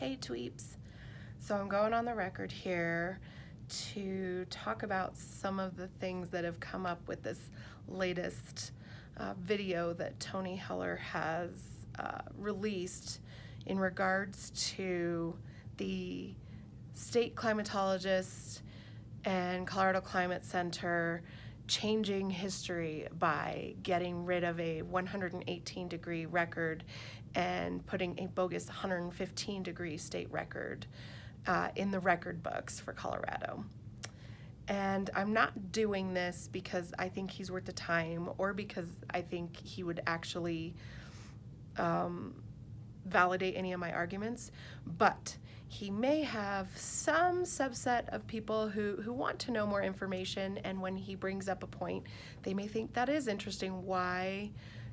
Hey tweeps. So I'm going on the record here to talk about some of the things that have come up with this latest video that Tony Heller has released in regards to the state climatologist and Colorado Climate Center changing history by getting rid of a 118-degree record and putting a bogus 115-degree state record in the record books for Colorado. And I'm not doing this because I think he's worth the time or because I think he would actually validate any of my arguments, but he may have some subset of people who want to know more information, and when he brings up a point, they may think that is interesting. Why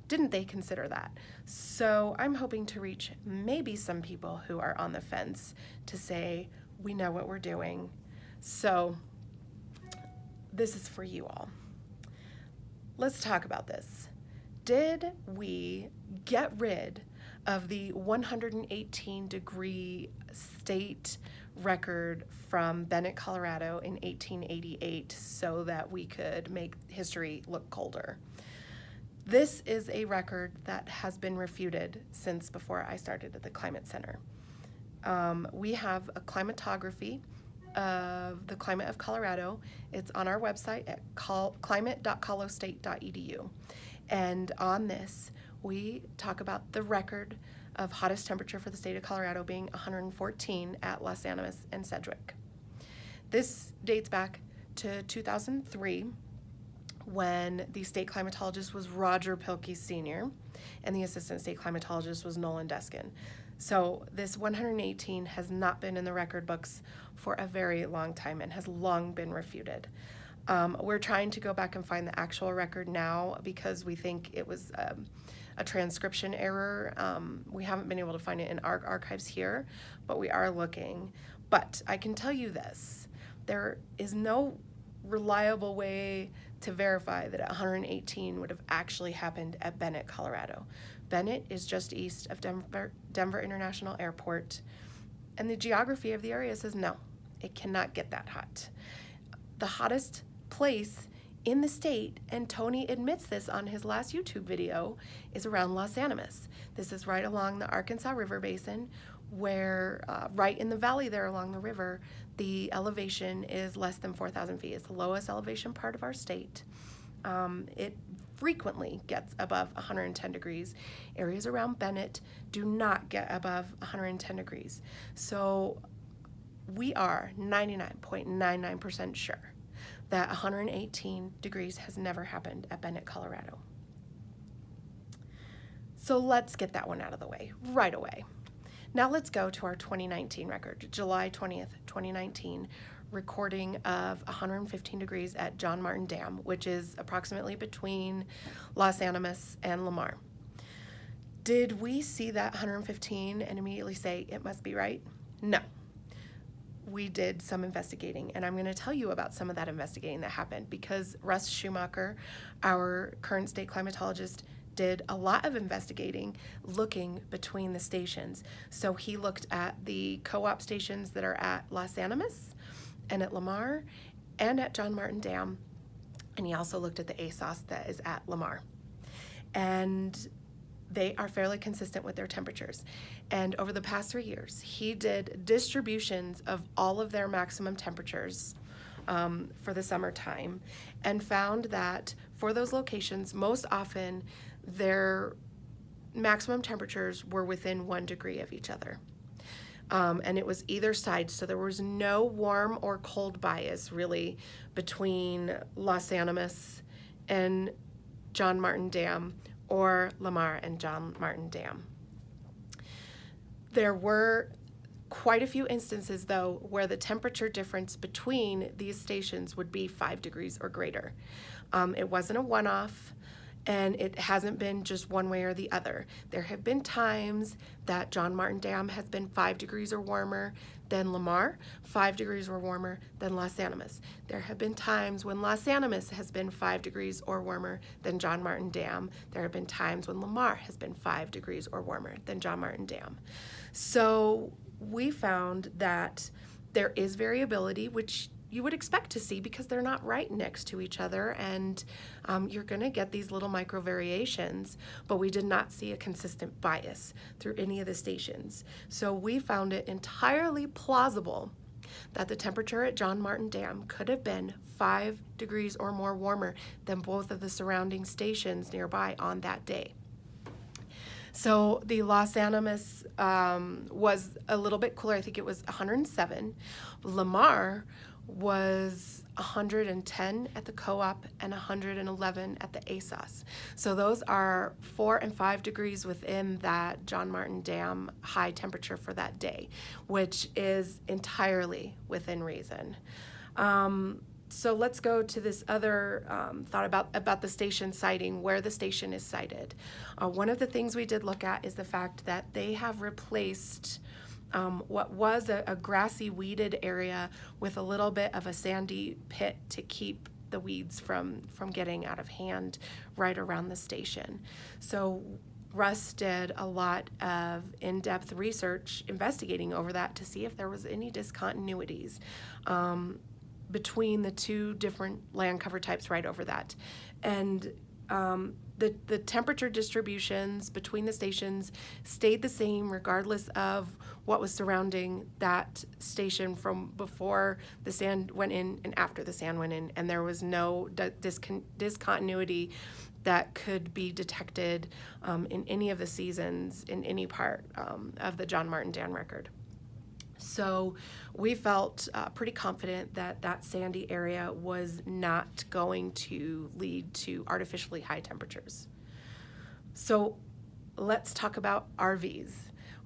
didn't they consider that? So I'm hoping to reach maybe some people who are on the fence to say, we know what we're doing. So this is for you all. Let's talk about this. Did we get rid of the 118-degree state record from Bennett, Colorado in 1888 so that we could make history look colder? This is a record that has been refuted since before I started at the Climate Center. We have a climatography of the climate of Colorado. It's on our website at climate.colostate.edu. And on this, we talk about the record of hottest temperature for the state of Colorado being 114 at Los Animas and Sedgwick. This dates back to 2003 when the state climatologist was Roger Pilkey Sr. and the assistant state climatologist was Nolan Deskin. So this 118 has not been in the record books for a very long time and has long been refuted. We're trying to go back and find the actual record now because we think it was a transcription error. We haven't been able to find it in our archives here, but we are looking. But I can tell you this, there is no reliable way to verify that 118 would have actually happened at Bennett, Colorado. Bennett is just east of Denver International Airport, and the geography of the area says no, it cannot get that hot. The hottest place in the state, and Tony admits this on his last YouTube video, is around Los Animas. This is right along the Arkansas River Basin, where right in the valley there along the river, the elevation is less than 4,000 feet. It's the lowest elevation part of our state. It frequently gets above 110 degrees. Areas around Bennett do not get above 110 degrees. So we are 99.99% sure that 118 degrees has never happened at Bennett, Colorado. So let's get that one out of the way right away. Now let's go to our 2019 record, July 20th, 2019, recording of 115 degrees at John Martin Dam, which is approximately between Los Animas and Lamar. Did we see that 115 and immediately say it must be right? No. We did some investigating, and I'm going to tell you about some of that investigating that happened because Russ Schumacher, our current state climatologist, did a lot of investigating looking between the stations. So he looked at the co-op stations that are at Los Animas and at Lamar and at John Martin Dam, and he also looked at the ASOS that is at Lamar. And they are fairly consistent with their temperatures. And over the past 3 years, he did distributions of all of their maximum temperatures for the summertime and found that for those locations, most often their maximum temperatures were within 1 degree of each other. And it was either side, so there was no warm or cold bias really between Los Animas and John Martin Dam or Lamar and John Martin Dam. There were quite a few instances, though, where the temperature difference between these stations would be 5 degrees or greater. It wasn't a one-off, and it hasn't been just one way or the other. There have been times that John Martin Dam has been 5 degrees or warmer than Lamar, 5 degrees or warmer than Los Animas. There have been times when Los Animas has been 5 degrees or warmer than John Martin Dam. There have been times when Lamar has been 5 degrees or warmer than John Martin Dam. So we found that there is variability, which you would expect to see because they're not right next to each other, and you're going to get these little micro variations, but we did not see a consistent bias through any of the stations. So we found it entirely plausible that the temperature at John Martin Dam could have been 5 degrees or more warmer than both of the surrounding stations nearby on that day. So the Los Animas was a little bit cooler. I think it was 107. Lamar was 110 at the co-op and 111 at the ASOS. So those are 4 and 5 degrees within that John Martin Dam high temperature for that day, which is entirely within reason. So let's go to this other thought about the station siting, where the station is sited. One of the things we did look at is the fact that they have replaced what was a grassy, weeded area with a little bit of a sandy pit to keep the weeds from getting out of hand right around the station. So Russ did a lot of in-depth research investigating over that to see if there was any discontinuities between the two different land cover types right over that. And the temperature distributions between the stations stayed the same regardless of what was surrounding that station from before the sand went in and after the sand went in, and there was no discontinuity that could be detected in any of the seasons in any part of the John Martin Dam record. So we felt pretty confident that that sandy area was not going to lead to artificially high temperatures. So let's talk about RVs.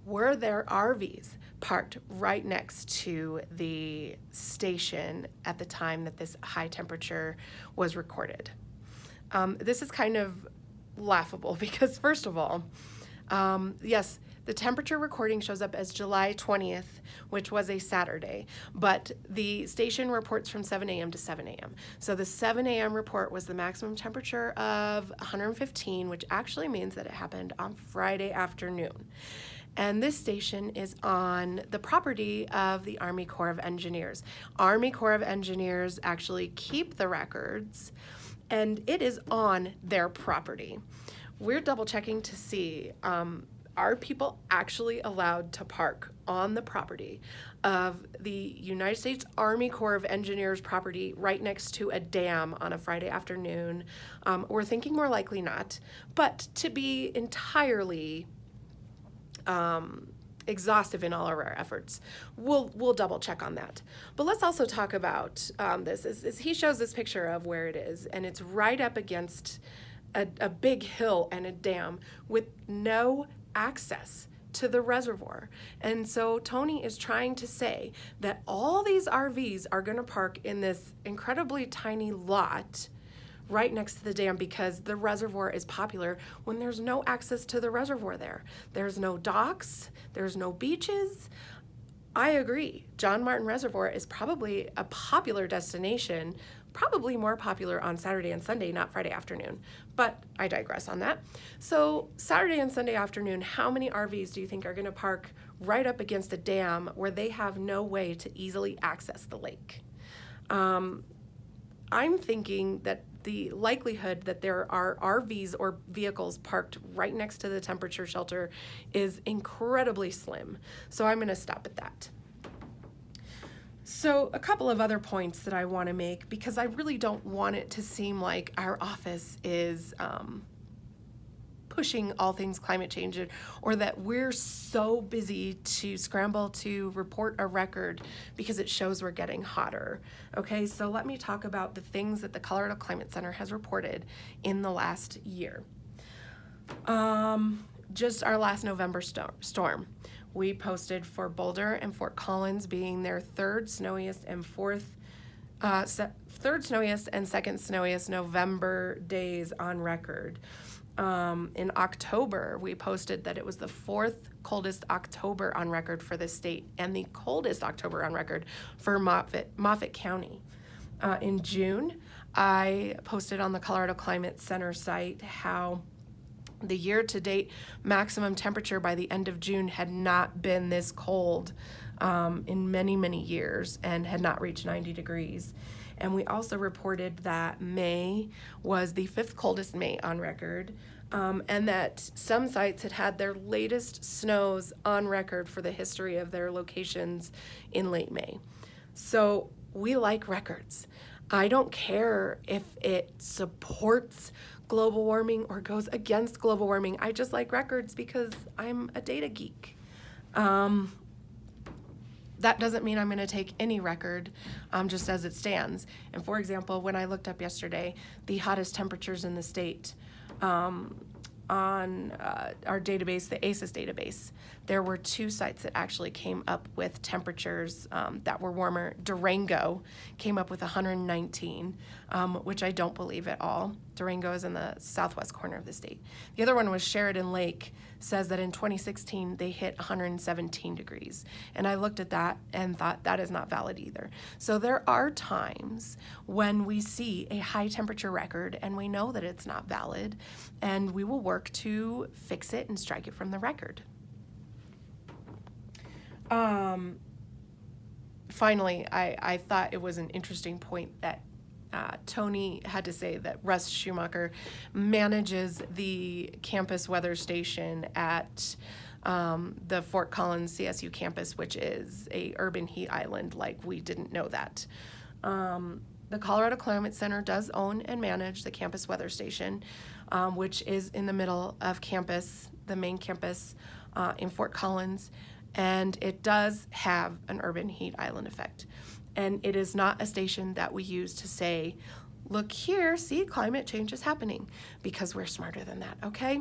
Were there RVs parked right next to the station at the time that this high temperature was recorded? This is kind of laughable because, first of all, yes, the temperature recording shows up as July 20th, which was a Saturday, but the station reports from 7 a.m. to 7 a.m. So the 7 a.m. report was the maximum temperature of 115, which actually means that it happened on Friday afternoon. And this station is on the property of the Army Corps of Engineers. Army Corps of Engineers actually keep the records, and it is on their property. We're double checking to see, are people actually allowed to park on the property of the United States Army Corps of Engineers property right next to a dam on a Friday afternoon? We're thinking more likely not, but to be entirely exhaustive in all of our efforts, we'll double check on that. But let's also talk about this. Is he shows this picture of where it is, and it's right up against a big hill and a dam with no access to the reservoir. And so Tony is trying to say that all these RVs are going to park in this incredibly tiny lot right next to the dam because the reservoir is popular when there's no access to the reservoir there. There's no docks, there's no beaches. I agree. John Martin Reservoir is probably a popular destination, probably more popular on Saturday and Sunday, not Friday afternoon. But I digress on that. So Saturday and Sunday afternoon, how many RVs do you think are going to park right up against a dam where they have no way to easily access the lake? I'm thinking that the likelihood that there are RVs or vehicles parked right next to the temperature shelter is incredibly slim. So I'm going to stop at that. So a couple of other points that I want to make, because I really don't want it to seem like our office is pushing all things climate change, or that we're so busy to scramble to report a record because it shows we're getting hotter. Okay, so let me talk about the things that the Colorado Climate Center has reported in the last year. Just our last November storm. We posted for Boulder and Fort Collins being their third snowiest and second snowiest November days on record. In October, we posted that it was the fourth coldest October on record for the state and the coldest October on record for Moffett County. In June, I posted on the Colorado Climate Center site how The year-to-date maximum temperature by the end of June had not been this cold in many, many years and had not reached 90 degrees. And we also reported that May was the 5th coldest May on record, and that some sites had had their latest snows on record for the history of their locations in late May. So we like records. I don't care if it supports global warming or goes against global warming. I just like records because I'm a data geek. That doesn't mean I'm going to take any record just as it stands. And for example, when I looked up yesterday the hottest temperatures in the state on our database, the ACES database, there were 2 sites that actually came up with temperatures that were warmer. Durango came up with 119, which I don't believe at all. Durango is in the southwest corner of the state. The other one was Sheridan Lake, says that in 2016 they hit 117 degrees. And I looked at that and thought that is not valid either. So there are times when we see a high temperature record and we know that it's not valid, and we will work to fix it and strike it from the record. Finally, I thought it was an interesting point that Tony had to say that Russ Schumacher manages the campus weather station at the Fort Collins CSU campus, which is a urban heat island. Like, we didn't know that. The Colorado Climate Center does own and manage the campus weather station, which is in the middle of campus, the main campus in Fort Collins, and it does have an urban heat island effect. And it is not a station that we use to say, look here, see, climate change is happening, because we're smarter than that, okay?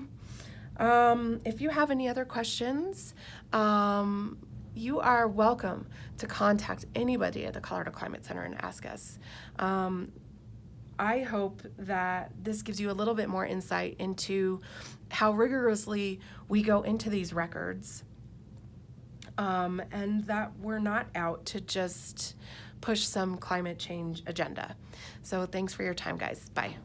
If you have any other questions, you are welcome to contact anybody at the Colorado Climate Center and ask us. I hope that this gives you a little bit more insight into how rigorously we go into these records, and that we're not out to just push some climate change agenda. So thanks for your time, guys. Bye.